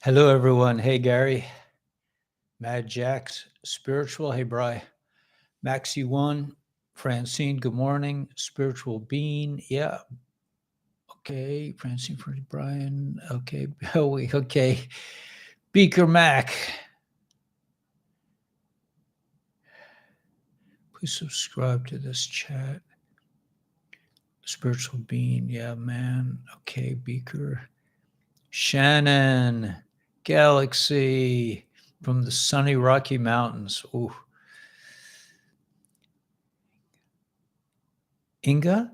Hello, everyone. Hey, Gary. Mad Jax, Spiritual. Hey, Bry. Maxi One. Francine, good morning. Spiritual Bean. Yeah. Okay. Francine, Freddie, Brian. Okay. Bowie. Okay. Beaker Mac. Please subscribe to this chat. Spiritual Bean. Yeah, man. Okay. Beaker. Shannon. Galaxy from the sunny Rocky Mountains. Ooh. Inga?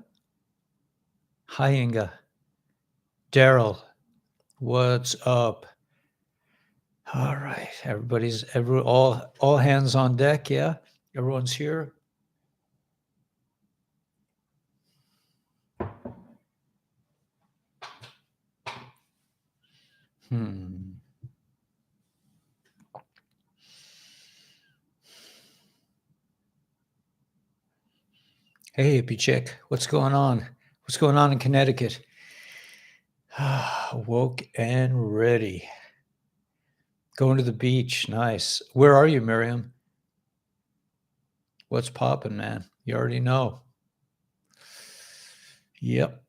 Hi, Inga. Daryl, what's up? All right, all hands on deck. Yeah, everyone's here. Hey, hippie chick, what's going on? What's going on in Connecticut? Woke and ready. Going to the beach. Nice. Where are you, Miriam? What's popping, man? You already know. Yep.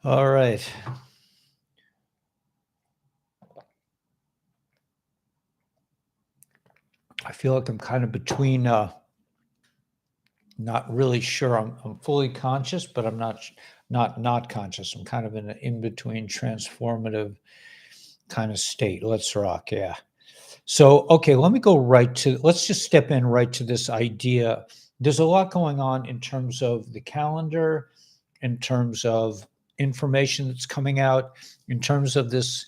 All right. I feel like I'm kind of between, not really sure I'm fully conscious, but I'm not conscious. I'm kind of in an in-between transformative kind of state. Let's rock. Yeah. So, okay, let's just step in right to this idea. There's a lot going on in terms of the calendar, in terms of information that's coming out, in terms of this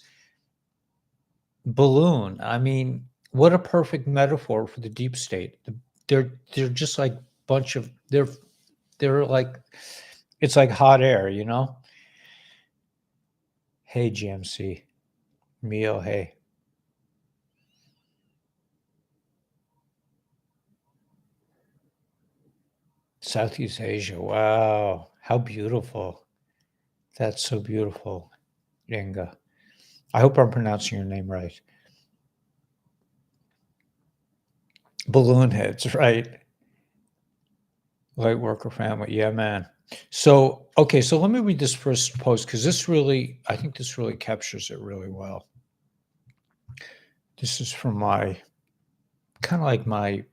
balloon. I mean, what a perfect metaphor for the deep state. They're just like bunch of they're like, it's like hot air, you know? Hey, GMC. Mio, hey. Southeast Asia. Wow. How beautiful. That's so beautiful, Yenga. I hope I'm pronouncing your name right. Balloon heads, right? Light worker family. Yeah, man. So, okay, so let me read this first post because I think this really captures it really well. This is from my, kind of like my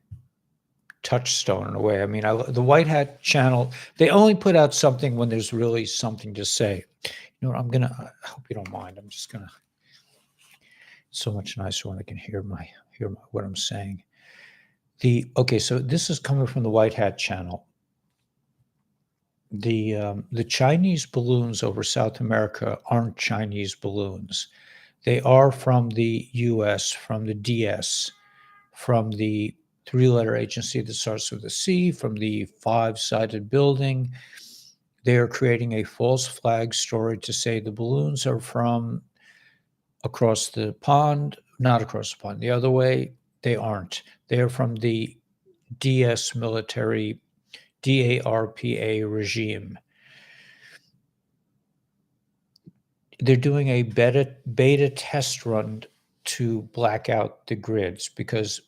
touchstone in a way. I mean, the White Hat channel, they only put out something when there's really something to say. You know what, I hope you don't mind. I'm just gonna, it's so much nicer when I can hear what I'm saying. Okay, so this is coming from the White Hat channel. The Chinese balloons over South America aren't Chinese balloons. They are from the US, from the DS, from the three-letter agency that starts with a C, from the five-sided building. They are creating a false flag story to say the balloons are from across the pond, not across the pond, the other way. They aren't. They are from the DS military, DARPA regime. They're doing a beta test run to black out the grids because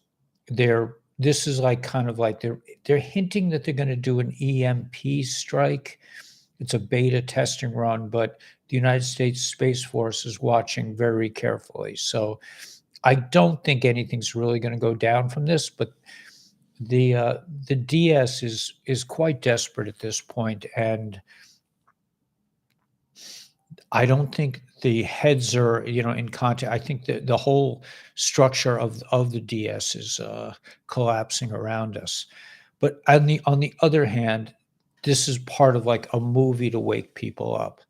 this is like kind of like they're hinting that they're going to do an EMP strike. It's a beta testing run, but the United States Space Force is watching very carefully. So I don't think anything's really going to go down from this, but the DS is quite desperate at this point, and I don't think the heads are, in contact. I think that the whole structure of the DS is collapsing around us. But on the other hand, this is part of like a movie to wake people up.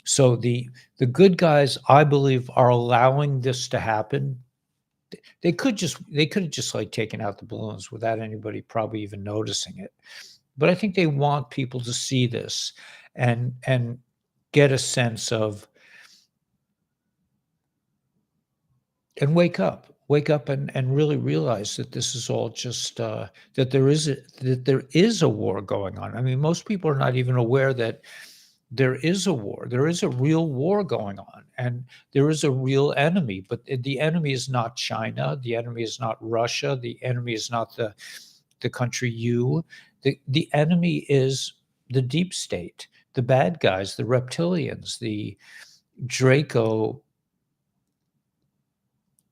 So the good guys, I believe, are allowing this to happen. They could have just like taken out the balloons without anybody probably even noticing it. But I think they want people to see this and get a sense of, and wake up and really realize that this is all just that there is a war going on. I mean, most people are not even aware that there is a war. There is a real war going on, and there is a real enemy. But the enemy is not China. The enemy is not Russia. The enemy is not the country you. The enemy is the deep state, the bad guys, the reptilians, the Draco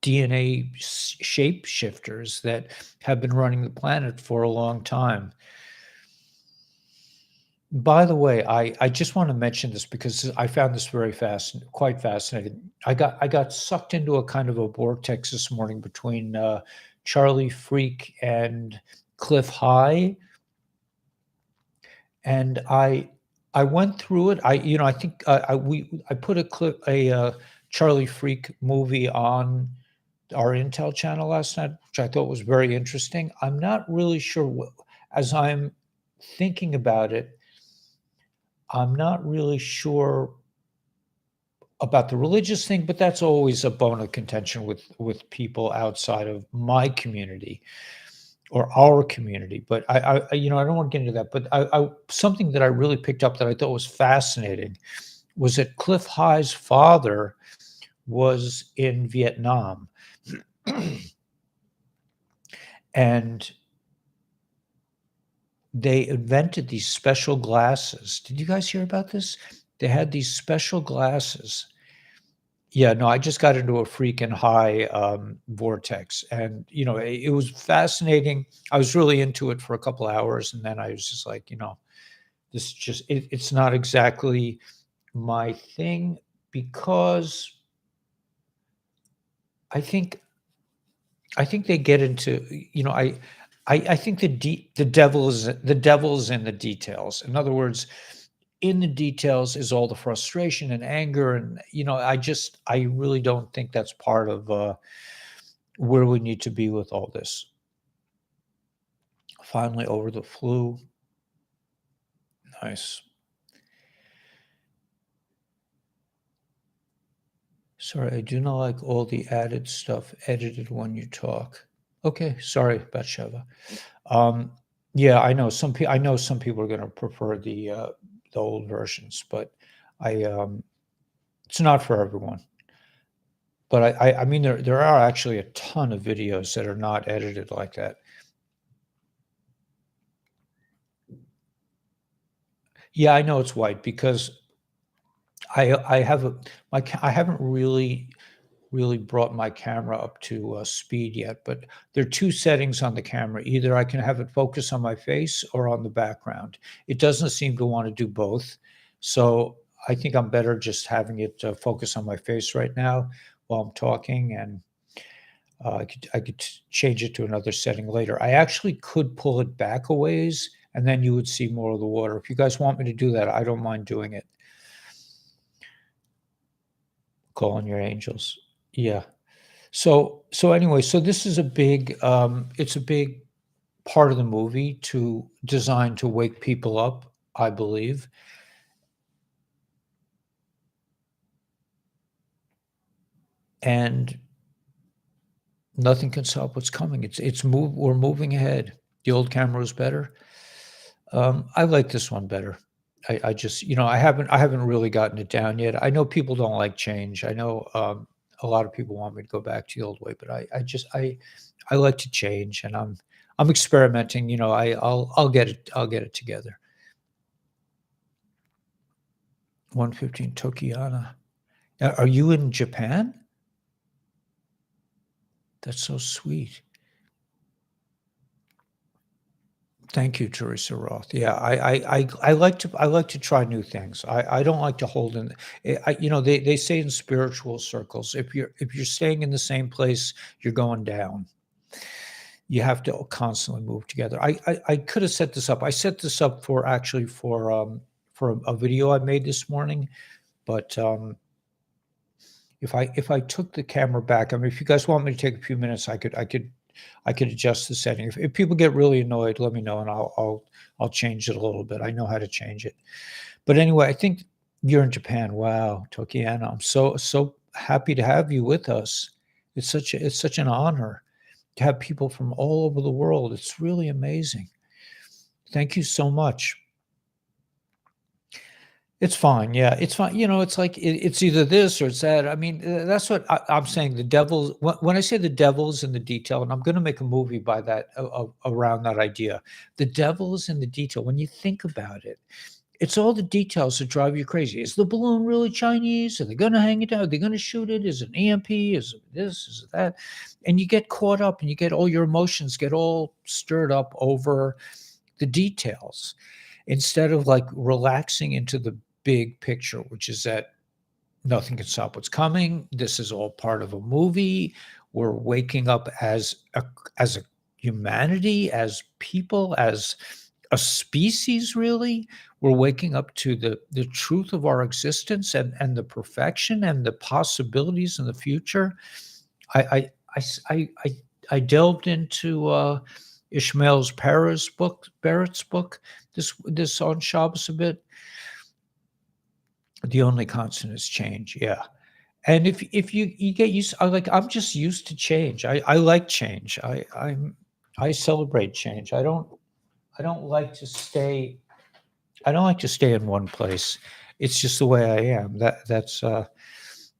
DNA shapeshifters that have been running the planet for a long time. By the way, I just want to mention this because I found this very quite fascinating. I got sucked into a kind of a vortex this morning between Charlie Freak and Cliff High, and I went through it. I think I put a Charlie Freak movie on our Intel channel last night, which I thought was very interesting. I'm not really sure as I'm thinking about it. I'm not really sure about the religious thing, but that's always a bone of contention with people outside of my community or our community. But I don't want to get into that. But something that I really picked up that I thought was fascinating was that Cliff High's father was in Vietnam, and they invented these special glasses. Did you guys hear about this? They had these special glasses. Yeah, no, I just got into a freaking high vortex, and it was fascinating. I was really into it for a couple of hours, and then I was just like, this just it's not exactly my thing, because I think they get into, I think the devil's in the details. In other words, in the details is all the frustration and anger, and I really don't think that's part of where we need to be with all this. Finally over the flu. Nice. Sorry, I do not like all the added stuff edited when you talk. Okay, sorry, Bathsheba. Yeah, I know some people are going to prefer the old versions, but it's not for everyone. But I mean, there are actually a ton of videos that are not edited like that. Yeah, I know it's white because I haven't really brought my camera up to speed yet, but there are two settings on the camera. Either I can have it focus on my face or on the background. It doesn't seem to want to do both. So I think I'm better just having it focus on my face right now while I'm talking, and I could change it to another setting later. I actually could pull it back a ways, and then you would see more of the water. If you guys want me to do that, I don't mind doing it. Call on your angels. Yeah. So anyway, so this is a big it's a big part of the movie designed to wake people up, I believe. And nothing can stop what's coming. We're moving ahead. The old camera was better. I like this one better. I just, I haven't really gotten it down yet. I know people don't like change. I know a lot of people want me to go back to the old way, but I like to change, and I'm experimenting. I'll get it together. 115 Tokiana. Are you in Japan? That's so sweet. Thank you, Teresa Roth. Yeah, I like to try new things. I don't like to hold in. They say in spiritual circles, if you're staying in the same place, you're going down. You have to constantly move together. I could have set this up. I set this up for a video I made this morning, but if I took the camera back, I mean, if you guys want me to take a few minutes, I could adjust the setting. If people get really annoyed, let me know, and I'll change it a little bit. I know how to change it. But anyway, I think you're in Japan. Wow, Tokiana, I'm so happy to have you with us. It's such an honor to have people from all over the world. It's really amazing. Thank you so much. It's fine, yeah, it's fine, it's like it's either this or it's that. I mean, that's what I'm saying. The devil, when I say the devil's in the detail, and I'm going to make a movie by that around that idea. The devil is in the detail. When you think about it, it's all the details that drive you crazy. Is the balloon really Chinese? Are they going to hang it down? Are they going to shoot it? Is it an EMP? Is it this? Is it that? And you get caught up, and you get all your emotions get all stirred up over the details instead of like relaxing into the big picture, which is that nothing can stop what's coming. This is all part of a movie. We're waking up as a humanity, as people, as a species, really. We're waking up to the truth of our existence and the perfection and the possibilities in the future. I delved into Ishmael's Barrett's book, this on Shabbos a bit. The only constant is change, yeah. And if you get used, I'm just used to change. I like change. I celebrate change. I don't like to stay I don't like to stay in one place. It's just the way I am. That's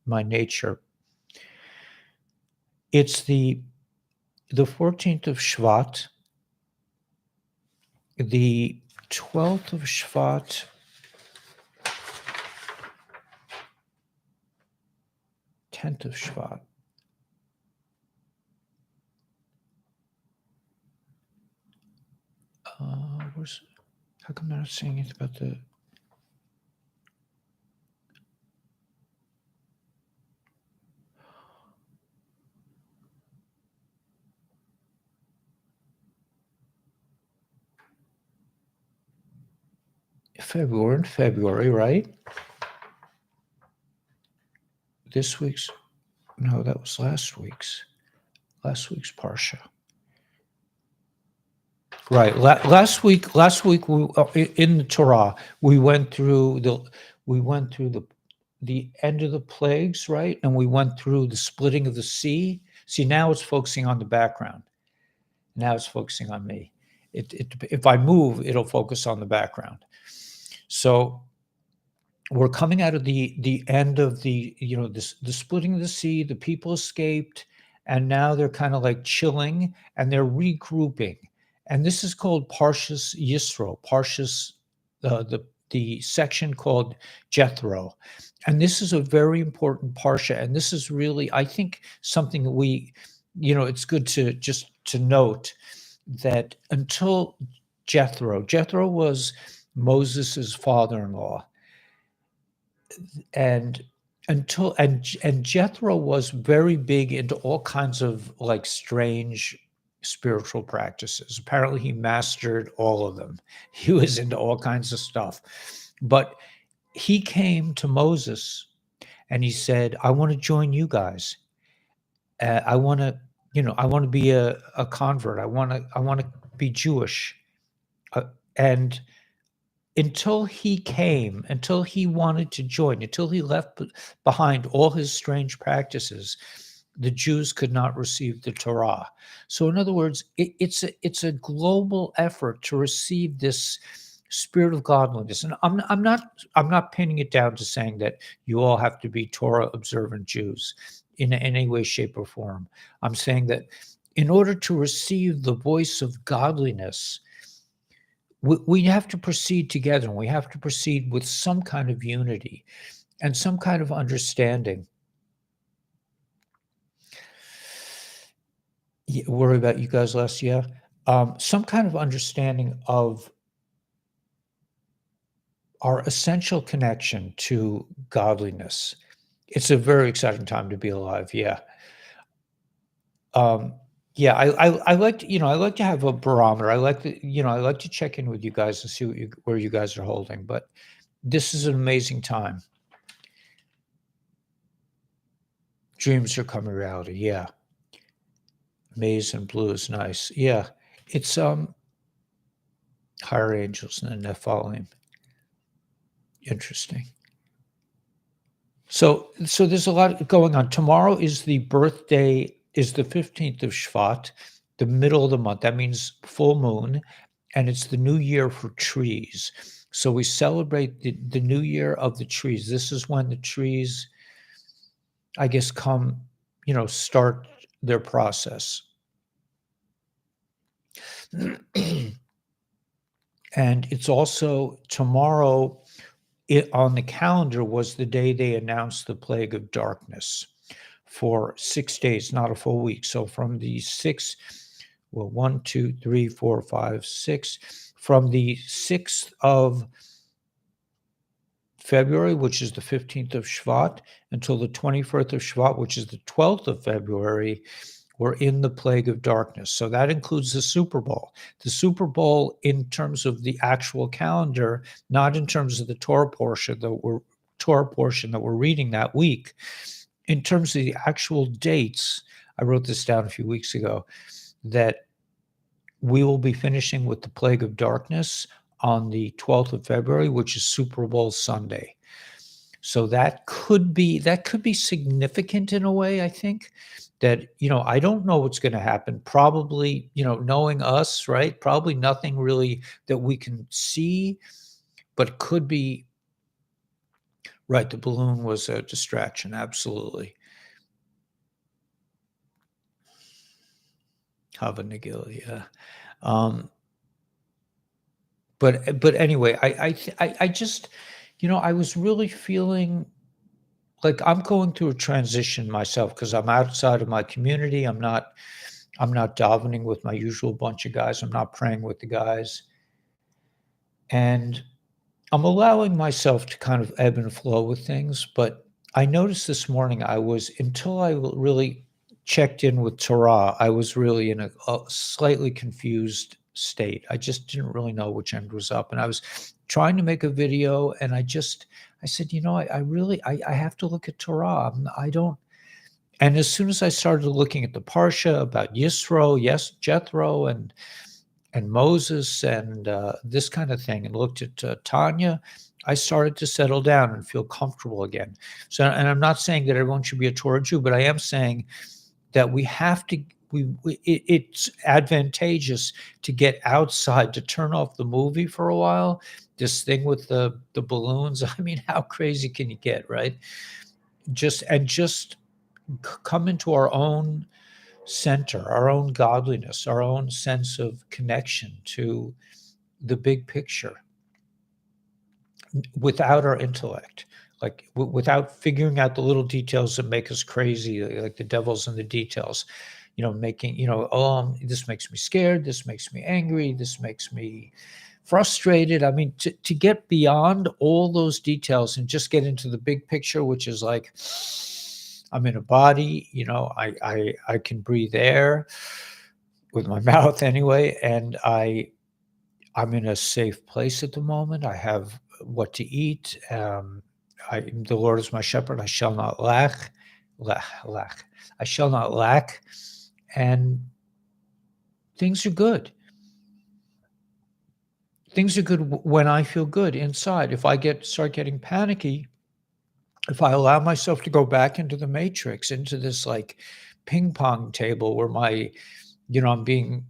my nature. It's the 14th of Shvat, the 12th of Shvat, 10th of Shvat. How come I'm not seeing it about the February, right? This week's, no, that was last week's Parsha. Right. Last week, in the Torah, we went through the end of the plagues, right? And we went through the splitting of the sea. See, now it's focusing on the background. Now it's focusing on me. If I move, it'll focus on the background. So we're coming out of the end of the splitting of the sea. The people escaped, and now they're kind of like chilling, and they're regrouping. And this is called Parshas Yisro, Parshas, the section called Jethro. And this is a very important Parsha. And this is really, I think, something that it's good to note that until Jethro was Moses's father-in-law. And Jethro was very big into all kinds of like strange spiritual practices. Apparently he mastered all of them. He was into all kinds of stuff. But he came to Moses and he said, I want to join you guys. I want to be a convert. I want to be Jewish. And until he wanted to join, until he left behind all his strange practices, the Jews could not receive the Torah. So in other words, it's a global effort to receive this spirit of godliness. And I'm not pinning it down to saying that you all have to be Torah observant Jews in any way, shape, or form. I'm saying that in order to receive the voice of godliness, we have to proceed together, and we have to proceed with some kind of unity and some kind of understanding. Worry about you guys last year. Some kind of understanding of our essential connection to godliness. It's a very exciting time to be alive. Yeah. Yeah, I like to have a barometer. I like to check in with you guys and see where you guys are holding. But this is an amazing time. Dreams are coming reality. Yeah. Maize and blue is nice. Yeah. It's higher angels and Nephilim. Interesting. So there's a lot going on. Tomorrow is the 15th of Shvat, the middle of the month. That means full moon, and it's the new year for trees. So we celebrate the new year of the trees. This is when the trees, I guess, start their process. And it's also tomorrow on the calendar was the day they announced the plague of darkness for 6 days, not a full week. So from the 1, 2, 3, 4, 5, 6, from the 6th of February, which is the 15th of Shvat, until the 21st of Shvat, which is the 12th of February, we're in the plague of darkness. So that includes the Super Bowl. The Super Bowl, in terms of the actual calendar, not in terms of the Torah portion that we're reading that week. In terms of the actual dates, I wrote this down a few weeks ago, that we will be finishing with the plague of darkness on the 12th of February, which is Super Bowl Sunday. So that could be significant in a way, I think, that, I don't know what's going to happen. Probably, knowing us, right? Probably nothing really that we can see, but could be, right. The balloon was a distraction. Absolutely. Hava Nagil, yeah. But anyway, I just, I was really feeling like I'm going through a transition myself because I'm outside of my community. I'm not davening with my usual bunch of guys. I'm not praying with the guys. And I'm allowing myself to kind of ebb and flow with things. But I noticed this morning until I really checked in with Torah, I was really in a slightly confused state. I just didn't really know which end was up. And I was trying to make a video, and I said, I have to look at Torah. And as soon as I started looking at the Parsha about Jethro and Moses and this kind of thing, and looked at Tanya, I started to settle down and feel comfortable again. So, and I'm not saying that everyone should be a Torah Jew, but I am saying that we have to, it's advantageous to get outside, to turn off the movie for a while. This thing with the balloons, I mean, how crazy can you get, right? Just come into our own center, our own godliness, our own sense of connection to the big picture without our intellect, like without figuring out the little details that make us crazy, like the devil's in the details, making, this makes me scared, this makes me angry, this makes me frustrated. I mean, to get beyond all those details and just get into the big picture, which is like, I'm in a body, I can breathe air with my mouth anyway, and I'm in a safe place at the moment. I have what to eat. The Lord is my shepherd. I shall not lack. I shall not lack. And things are good. Things are good when I feel good inside. If I start getting panicky, if I allow myself to go back into the matrix, into this like ping pong table where I'm being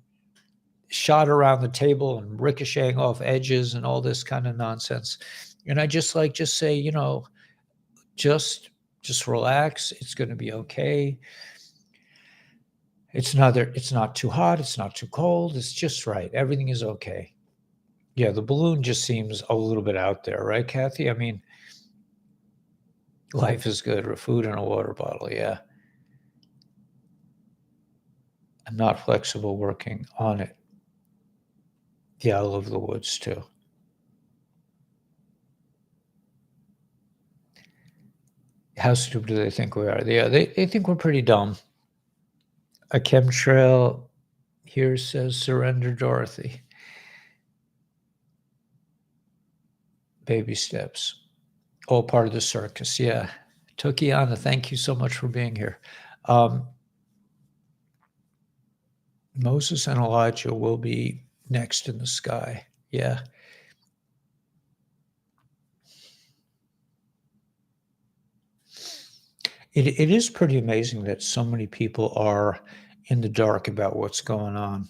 shot around the table and ricocheting off edges and all this kind of nonsense. And I just say, just relax. It's going to be okay. It's not too hot. It's not too cold. It's just right. Everything is okay. Yeah. The balloon just seems a little bit out there, right, Kathy? I mean, life is good. A food and a water bottle. Yeah. I'm not flexible working on it. Yeah. I love the woods too. How stupid do they think we are? They think we're pretty dumb. A chemtrail here says surrender Dorothy. Baby steps. All part of the circus. Yeah. Tokiana, thank you so much for being here. Moses and Elijah will be next in the sky. Yeah. It is pretty amazing that so many people are in the dark about what's going on.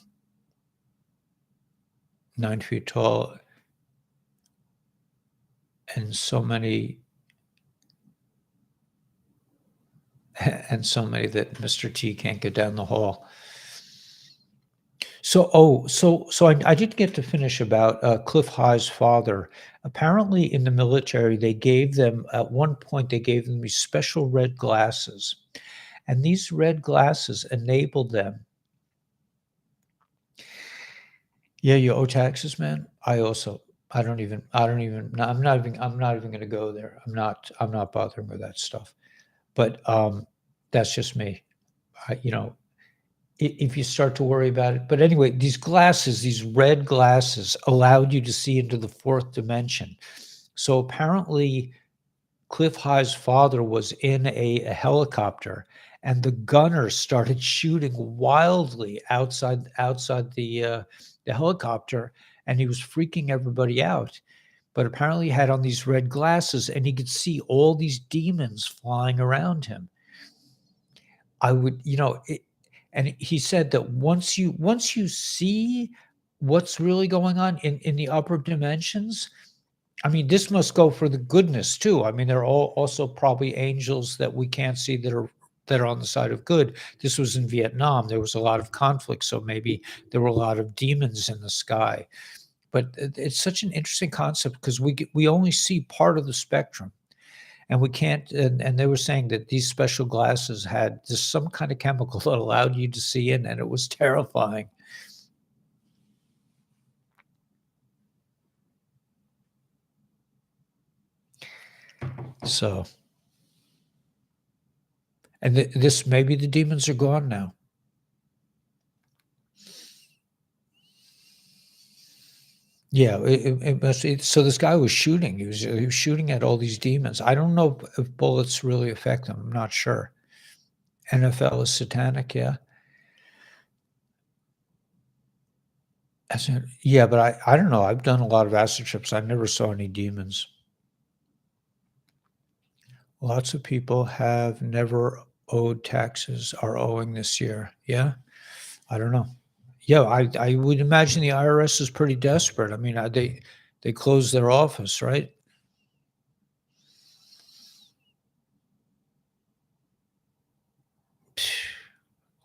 9 feet tall. and so many and so many that Mr. T can't get down the hall. So I didn't get to finish about Cliff High's father. Apparently, in the military, they gave them at one point they gave them these special red glasses, and these red glasses enabled them. Yeah, you owe taxes, man. I also. I don't even. No, I'm not even. I'm not even going to go there. I'm not bothering with that stuff. But that's just me. If you start to worry about it. But anyway, these glasses, these red glasses, allowed you to see into the fourth dimension. So apparently, Cliff High's father was in a helicopter, and the gunner started shooting wildly outside the helicopter, and he was freaking everybody out. But apparently, he had on these red glasses, and he could see all these demons flying around him. I would, and he said that once you see what's really going on in the upper dimensions, I mean, this must go for the goodness too. I mean, there are also probably angels that we can't see that are on the side of good. This was in Vietnam. There was a lot of conflict, so maybe there were a lot of demons in the sky. But it's such an interesting concept because we only see part of the spectrum. And we can't, and they were saying that these special glasses had just some kind of chemical that allowed you to see in, and it was terrifying. So, and this, maybe the demons are gone now. Yeah, it must. So this guy was shooting. He was shooting at all these demons. I don't know if bullets really affect them. I'm not sure. NFL is satanic, yeah. Yeah, but I don't know. I've done a lot of acid trips. I never saw any demons. Lots of people have never owed taxes, are owing this year. Yeah, I don't know. Yeah, I would imagine the IRS is pretty desperate. I mean, they closed their office, right?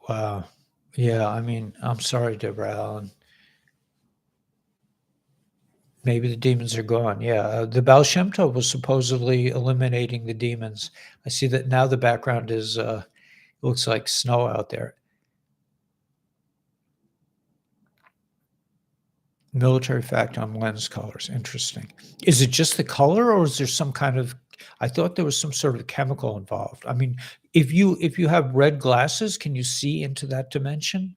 Wow. Yeah, I mean, I'm sorry, Deborah Allen. Maybe the demons are gone. Yeah, the Baal Shem Tov was supposedly eliminating the demons. I see that now the background is looks like snow out there. Military fact on lens colors. Interesting. Is it just the color, or is there some kind of? I thought there was some sort of chemical involved. I mean, if you have red glasses, can you see into that dimension?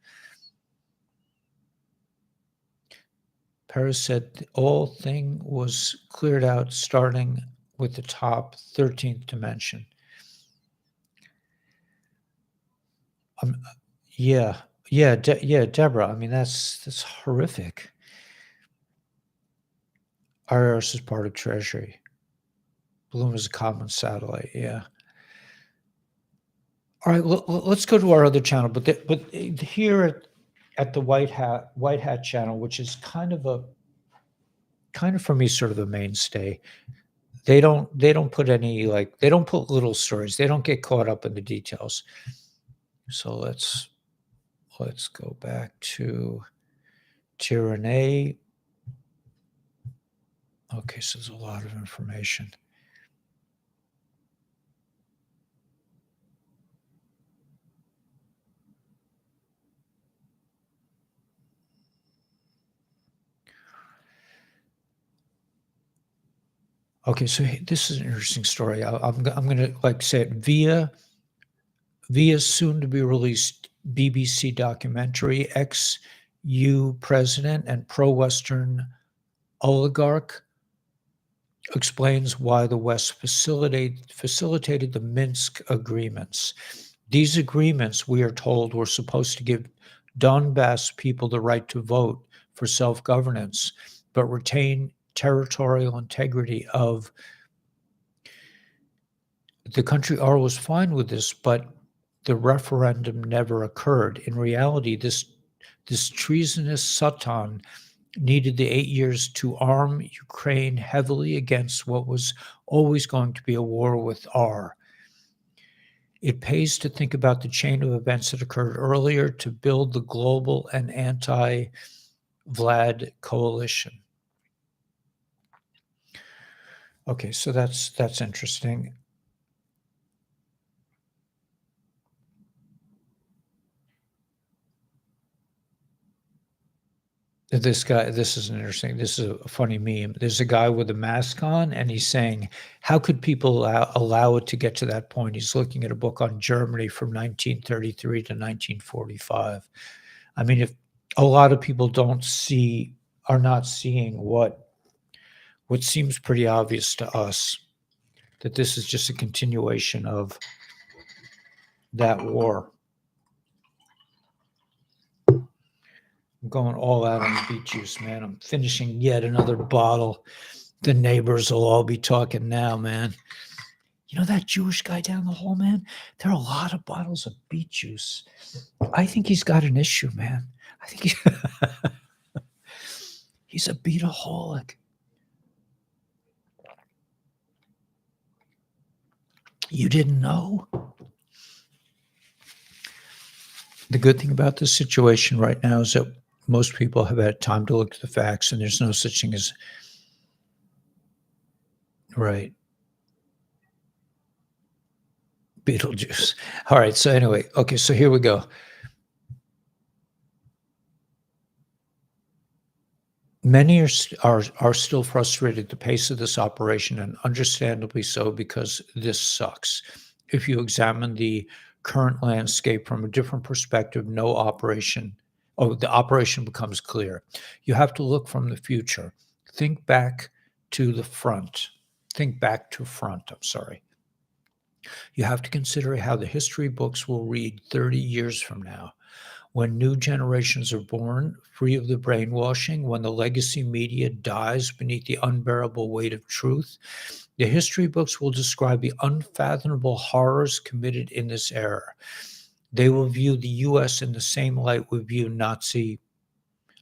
Paris said the all thing was cleared out, starting with the top 13th dimension. Um, yeah, yeah, yeah, Deborah. I mean, that's horrific. IRS is part of Treasury. Bloom is a common satellite. Yeah. All right. Let's go to our other channel, but here at the White Hat channel, which is kind of for me sort of a mainstay. They don't put any they don't put little stories. They don't get caught up in the details. So let's go back to tyranny. Okay, so there's a lot of information. Okay, so this is an interesting story. I'm going to say it via soon to be released BBC documentary. Ex-U president and pro-Western oligarch explains why the West facilitated the Minsk agreements. These agreements, we are told, were supposed to give Donbass people the right to vote for self-governance, but retain territorial integrity of the country. R was fine with this, but the referendum never occurred. In reality, this treasonous Satan needed the 8 years to arm Ukraine heavily against what was always going to be a war with R. It pays to think about the chain of events that occurred earlier to build the global and anti-Vlad coalition. Okay, so that's interesting. This guy, this is this is a funny meme. There's a guy with a mask on, and he's saying, how could people allow it to get to that point? He's looking at a book on Germany from 1933 to 1945. I mean, if a lot of people are not seeing what seems pretty obvious to us, that this is just a continuation of that war. I'm going all out on the beet juice, man. I'm finishing yet another bottle. The neighbors will all be talking now, man. You know that Jewish guy down the hall, man? There are a lot of bottles of beet juice. I think he's got an issue, man. I think he's a beataholic. You didn't know? The good thing about this situation right now is that most people have had time to look at the facts, and there's no such thing as right. Beetlejuice. All right. So anyway, okay. So here we go. Many are still frustrated at the pace of this operation, and understandably so, because this sucks. If you examine the current landscape from a different perspective, the operation becomes clear. You have to look from the future. Think back to the front. Think back to front, I'm sorry. You have to consider how the history books will read 30 years from now. When new generations are born, free of the brainwashing, when the legacy media dies beneath the unbearable weight of truth, the history books will describe the unfathomable horrors committed in this era. They will view the U.S. in the same light we view Nazi,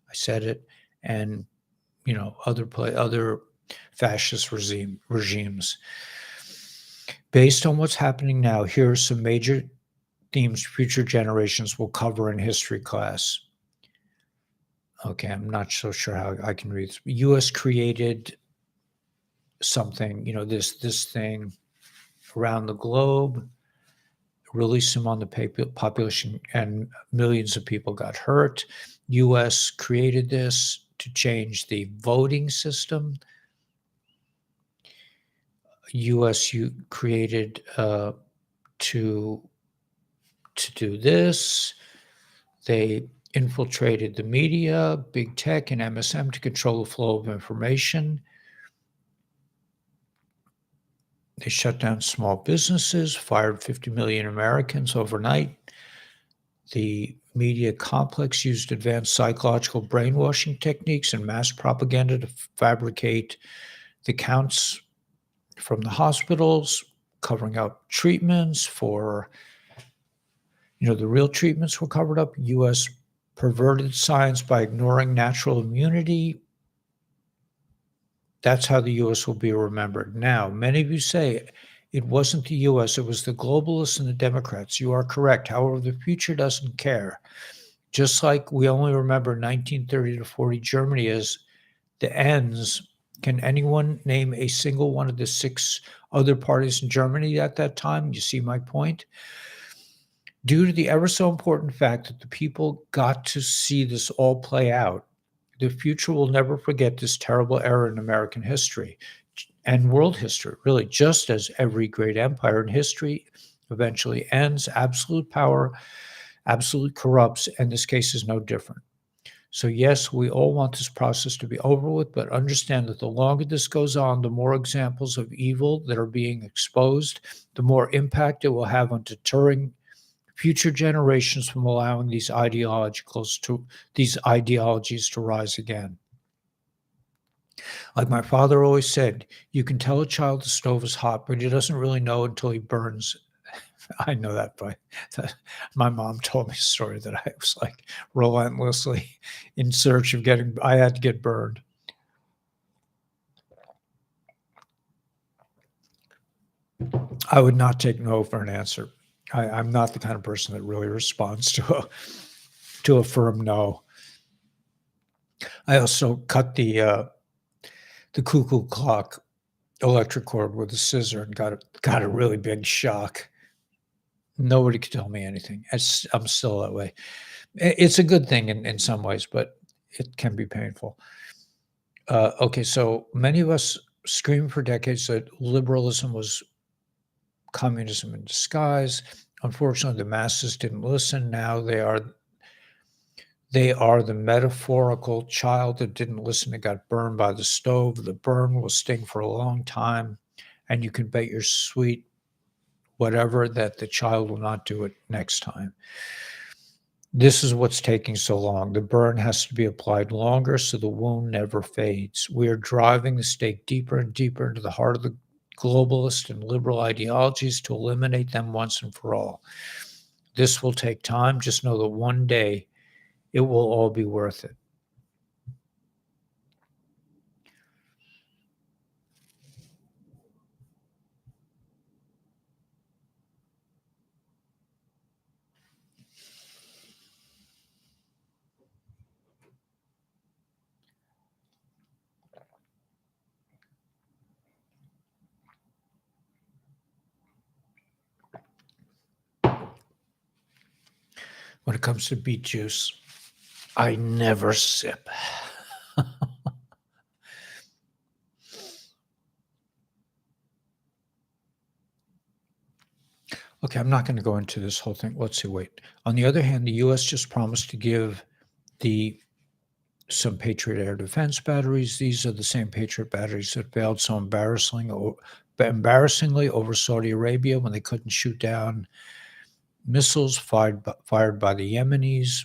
I said it, and other fascist regimes. Based on what's happening now, here are some major themes future generations will cover in history class. Okay, I'm not so sure how I can read this. U.S. created something, this thing around the globe, released them on the population, and millions of people got hurt. U.S. created this to change the voting system. U.S. created to do this. They infiltrated the media, big tech, and MSM to control the flow of information. They shut down small businesses, fired 50 million Americans overnight. The media complex used advanced psychological brainwashing techniques and mass propaganda to fabricate the counts from the hospitals, covering up treatments for, the real treatments were covered up. U.S. perverted science by ignoring natural immunity. That's how the U.S. will be remembered. Now, many of you say it wasn't the U.S., it was the globalists and the Democrats. You are correct. However, the future doesn't care. Just like we only remember 1930 to 40 Germany as the ends, can anyone name a single one of the 6 other parties in Germany at that time? You see my point? Due to the ever so important fact that the people got to see this all play out, the future will never forget this terrible era in American history and world history, really, just as every great empire in history eventually ends. Absolute power absolutely corrupts, and this case is no different. So yes, we all want this process to be over with, but understand that the longer this goes on, the more examples of evil that are being exposed, the more impact it will have on deterring future generations from allowing these ideologies to rise again. Like my father always said, you can tell a child the stove is hot, but he doesn't really know until he burns I know that by that my mom told me a story that I was, like, relentlessly in search of getting I had to get burned. I would not take no for an answer. I'm not the kind of person that really responds to a firm no. I also cut the cuckoo clock electric cord with a scissor and got a really big shock. Nobody could tell me anything. I'm still that way. It's a good thing in some ways, but it can be painful. Okay, so many of us screamed for decades that liberalism was communism in disguise. Unfortunately, the masses didn't listen. Now they are the metaphorical child that didn't listen and got burned by the stove. The burn will sting for a long time, and you can bet your sweet whatever that the child will not do it next time. This is what's taking so long. The burn has to be applied longer so the wound never fades. We are driving the stake deeper and deeper into the heart of the globalist and liberal ideologies to eliminate them once and for all. This will take time. Just know that one day it will all be worth it. When it comes to beet juice, I never sip. Okay, I'm not going to go into this whole thing. Let's see. Wait. On the other hand, the U.S. just promised to give the some Patriot air defense batteries. These are the same Patriot batteries that failed so embarrassingly over Saudi Arabia when they couldn't shoot down missiles fired by the Yemenis.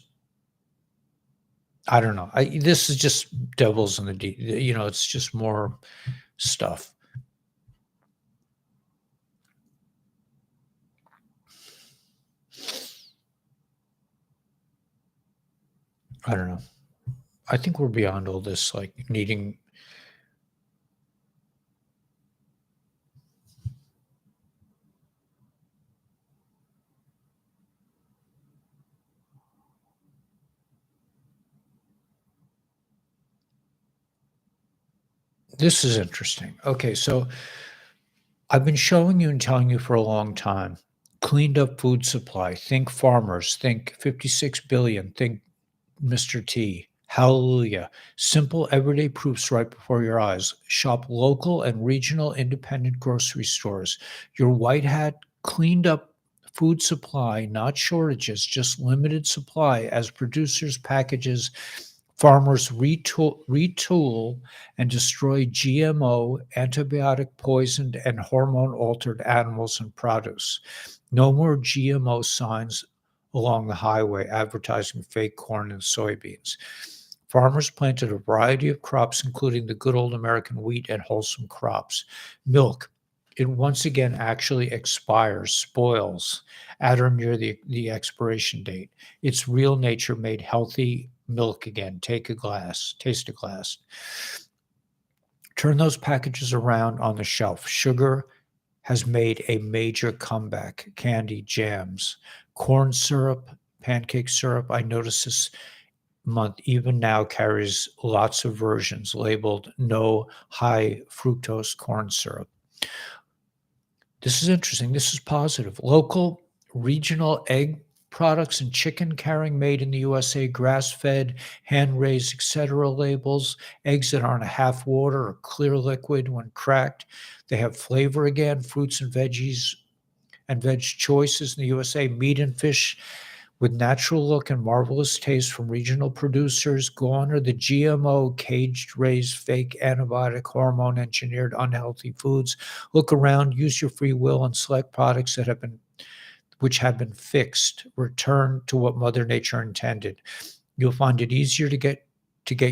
I don't know. This is just devils in the it's just more stuff. I don't know. I think we're beyond all this, like, needing this is interesting. Okay, so I've been showing you and telling you for a long time, cleaned up food supply, think farmers, think 56 billion, think Mr. T. Hallelujah. Simple everyday proofs right before your eyes. Shop local and regional independent grocery stores. Your white hat cleaned up food supply, not shortages, just limited supply as producers, packages, farmers retool and destroy GMO, antibiotic poisoned, and hormone altered animals and produce. No more GMO signs along the highway advertising fake corn and soybeans. Farmers planted a variety of crops, including the good old American wheat and wholesome crops. Milk, it once again actually expires, spoils at or near the expiration date. Its real nature made healthy milk again. Take a glass, taste a glass. Turn those packages around on the shelf. Sugar has made a major comeback. Candy, jams, corn syrup, pancake syrup. I noticed this month even now carries lots of versions labeled no high fructose corn syrup. This is interesting. This is positive. Local, regional egg products and chicken carrying made in the USA, grass-fed, hand-raised, etc. labels, eggs that aren't a half water or clear liquid when cracked. They have flavor again, fruits and veggies and veg choices in the USA, meat and fish with natural look and marvelous taste from regional producers. Gone are the GMO, caged-raised, fake antibiotic, hormone-engineered, unhealthy foods. Look around, use your free will, and select products which have been fixed. Return to what Mother Nature intended. You'll find it easier to get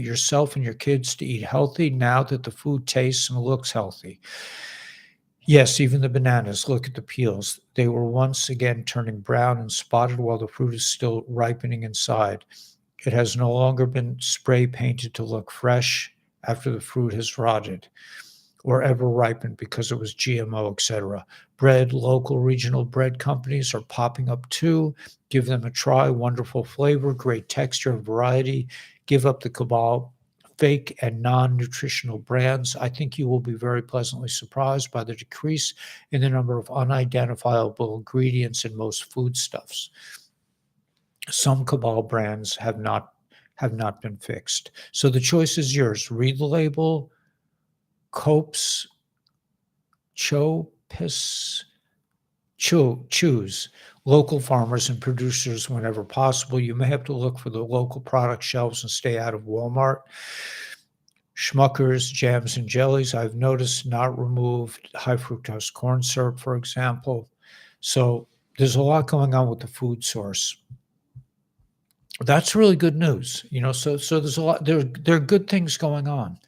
yourself and your kids to eat healthy now that the food tastes and looks healthy. Yes, even the bananas, look at the peels. They were once again turning brown and spotted while the fruit is still ripening inside. It has no longer been spray painted to look fresh after the fruit has rotted or ever ripened because it was GMO, etc. Bread, local regional bread companies are popping up too. Give them a try. Wonderful flavor, great texture, variety. Give up the cabal fake and non-nutritional brands. I think you will be very pleasantly surprised by the decrease in the number of unidentifiable ingredients in most foodstuffs. Some cabal brands have not been fixed. So the choice is yours. Read the label. Copes, Chopis, choose local farmers and producers whenever possible. You may have to look for the local product shelves and stay out of Walmart. Schmuckers, jams, and jellies, I've noticed not removed high fructose corn syrup, for example. So there's a lot going on with the food source. That's really good news. So there's a lot, there are good things going on.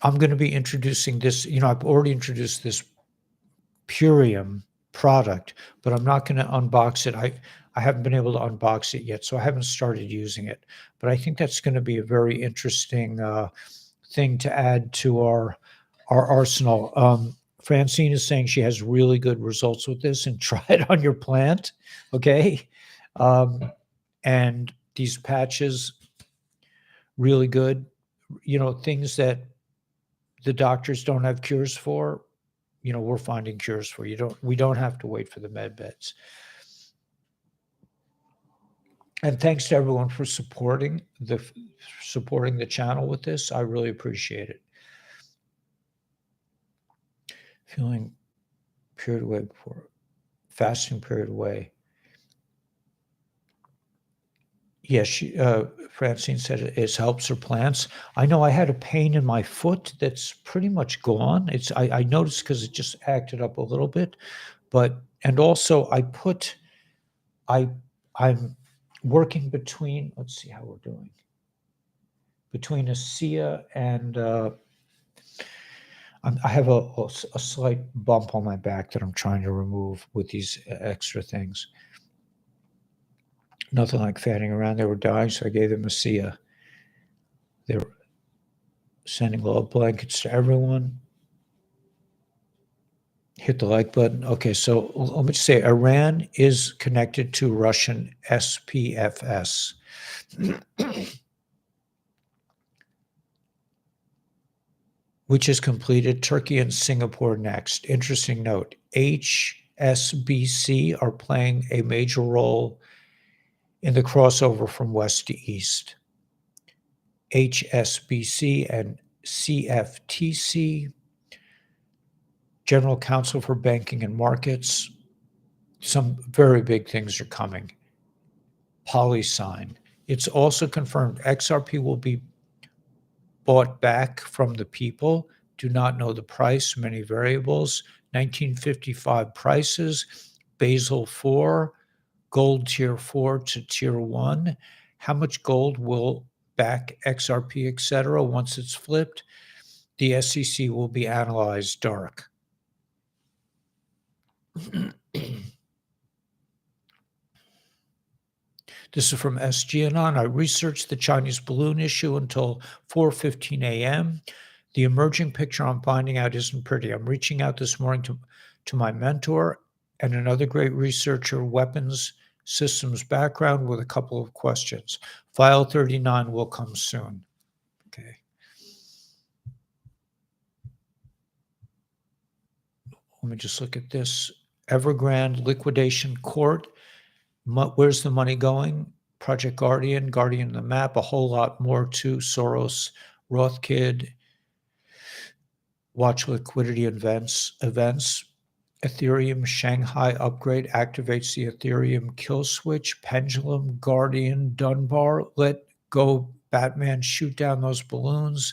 I'm going to be introducing this, I've already introduced this Purium product, but I'm not going to unbox it. I haven't been able to unbox it yet, so I haven't started using it. But I think that's going to be a very interesting thing to add to our arsenal. Francine is saying she has really good results with this, and try it on your plant, okay? And these patches, really good. Things that the doctors don't have cures for, we're finding cures for. We don't have to wait for the med beds. And thanks to everyone for supporting the channel with this. I really appreciate it. Feeling period away before fasting period away. Yes, Francine said it helps her plants. I know I had a pain in my foot that's pretty much gone. I noticed because it just acted up a little bit, and also I'm working between. Let's see how we're doing. Between ASEA and I have a slight bump on my back that I'm trying to remove with these extra things. Nothing like fanning around. They were dying, so I gave them ASEA. They were sending love blankets to everyone. Hit the like button. Okay, so let me just say Iran is connected to Russian SPFS. Which is completed. Turkey and Singapore next. Interesting note. HSBC are playing a major role in the crossover from west to east. HSBC and CFTC, General Counsel for Banking and Markets. Some very big things are coming. PolySign. It's also confirmed XRP will be bought back from the people. Do not know the price, many variables. 1955 prices, Basel 4, gold tier 4 to tier 1. How much gold will back XRP, etc. once it's flipped? The SEC will be analyzed dark. This is from SGNon. I researched the Chinese balloon issue until 4:15 a.m. The emerging picture I'm finding out isn't pretty. I'm reaching out this morning to my mentor and another great researcher, weapons systems background, with a couple of questions. File 39 will come soon. Okay. Let me just look at this. Evergrande liquidation court. Where's the money going? Project Guardian, Guardian of the Map, a whole lot more too. Soros, Rothkid, watch liquidity events. Ethereum Shanghai upgrade activates the Ethereum kill switch. Pendulum, Guardian, Dunbar, let go Batman, shoot down those balloons.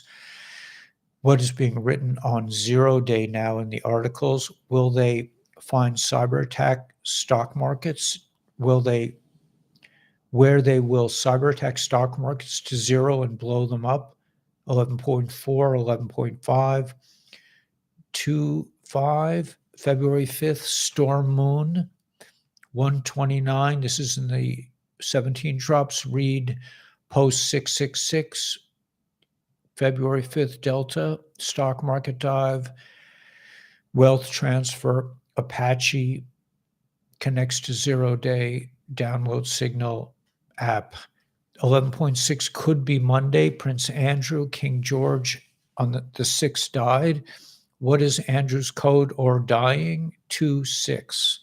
What is being written on 0 day now in the articles? Will they find cyber attack stock markets? Where they will cyber attack stock markets to zero and blow them up? 11.4, 11.5. 2.5, February 5th, Storm Moon, 129. This is in the 17 drops. Read post 666, February 5th, Delta, stock market dive, wealth transfer, Apache connects to 0-day download signal app. 11.6 could be Monday. Prince Andrew, King George on the 6th died. What is Andrew's code or dying? 26.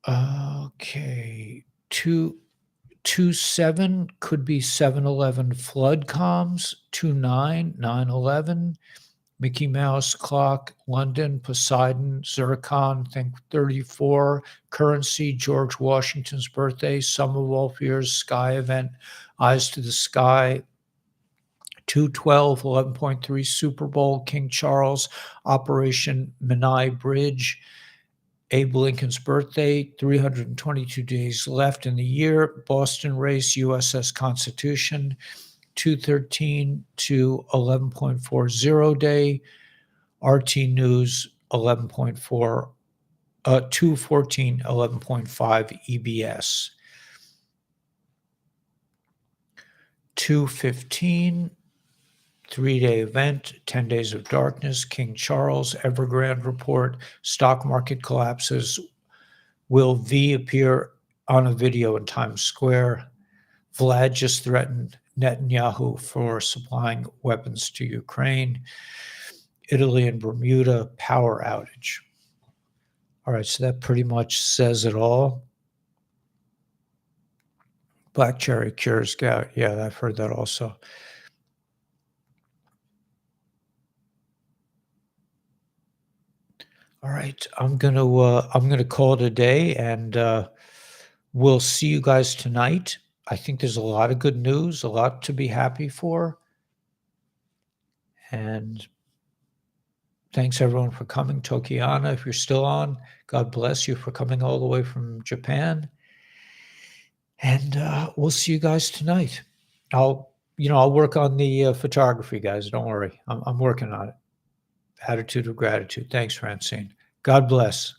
Okay. 27 could be 7-Eleven flood comms. 29, 9/11. Mickey Mouse clock, London, Poseidon, Zircon, think 34, currency, George Washington's birthday, Sum of All Fears, Sky event, Eyes to the Sky, 212, 11.3, Super Bowl, King Charles, Operation Menai Bridge, Abe Lincoln's birthday, 322 days left in the year, Boston race, USS Constitution, 213 to 11.40 day, RT News 11.4, 214, 11.5 EBS. 215, 3-day event, 10 days of darkness, King Charles, Evergrande report, stock market collapses, will V appear on a video in Times Square, Vlad just threatened Netanyahu for supplying weapons to Ukraine, Italy and Bermuda power outage. All right, so that pretty much says it all. Black cherry cures gout. Yeah, I've heard that also. All right, I'm gonna call it a day, and we'll see you guys tonight. I think there's a lot of good news, a lot to be happy for, and thanks everyone for coming. Tokiana, if you're still on, God bless you for coming all the way from Japan. And we'll see you guys tonight. I'll work on the photography, guys. Don't worry. I'm working on it. Attitude of gratitude. Thanks, Francine. God bless.